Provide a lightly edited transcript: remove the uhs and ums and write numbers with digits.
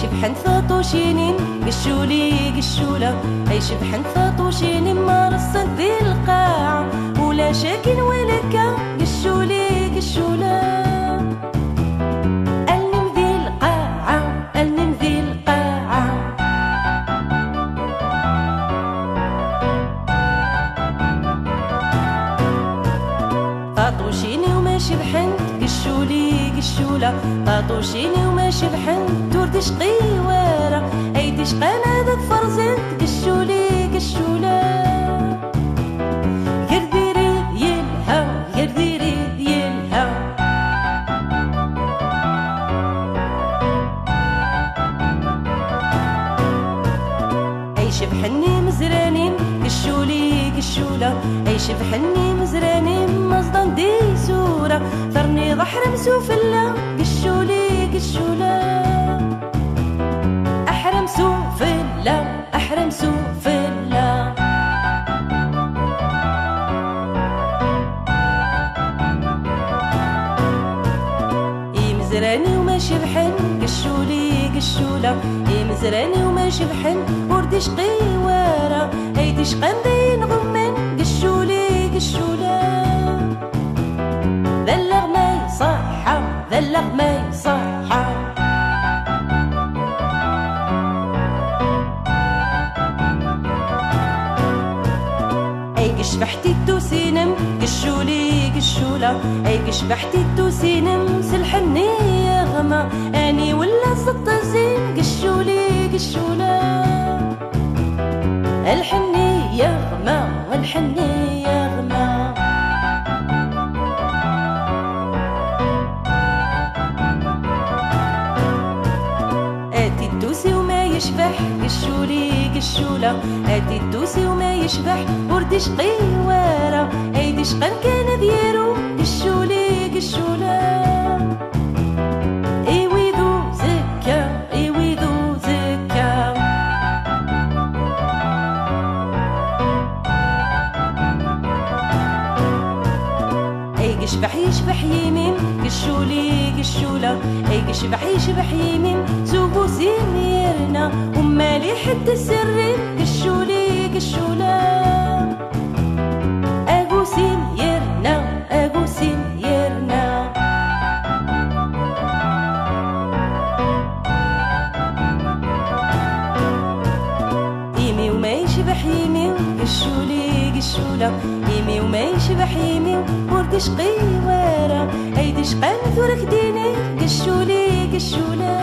شبحن فاطوشينين قشولي قشولة، اي شبحن فاطوشينين ما رصت ذي القاعة ولا شاكين ولكا قشولي قشولة. ألنم ذي القاعة ألنم ذي القاعة، فاطوشيني وما شبحن قشولي قشولة، فاطوشيني وما شبحن تور تشقي وارا، اي تشقان هذا تفرزنت قشولي قشولة. قرديري يلها قرديري يلها، اي شبحني مزرانين قشولي قشولة، اي شبحني مزرانين مصدن دي سورة، ثرني ضحر مسوفلة قشولي قشولة. أحرم سوفلة أحرم سوفلة، اي مزراني وما شبحن قشولي قشولة، اي مزراني وما شبحن ورد شقي وارا، اي تشقن بين غمن قشولي قشولة. ذلغ ما يصحى ذلغ ما يصحى، اي قشبحتي التوسينم قشولي قشولة، اي قشبحتي التوسينم سلحني يا غما، اني ولا زط زين قشولي قشولة. الحني يا غما الحني يا غما، اتي التوسي وما يشبح قشولي قشولة، اتي التوسي وما يشبح ورد شقي وارا، اي دشقن كان ديارو قشولي قشولة. اي ويدو زكا اي ويدو زكا، اي قشبح يشبح يمين قشولي قشولة، اي قشبح يشبح يمين زوبو سيميرنا، ومالي حد السرين قشولي قشولة. اقو سيميرنا اقو سيميرنا، يمي وما يشبح يمي قشولي قشولة، يمي وما يشبح يمي ورد شقي وارا، اي دشقان ثورك ديني قشولي قشولة.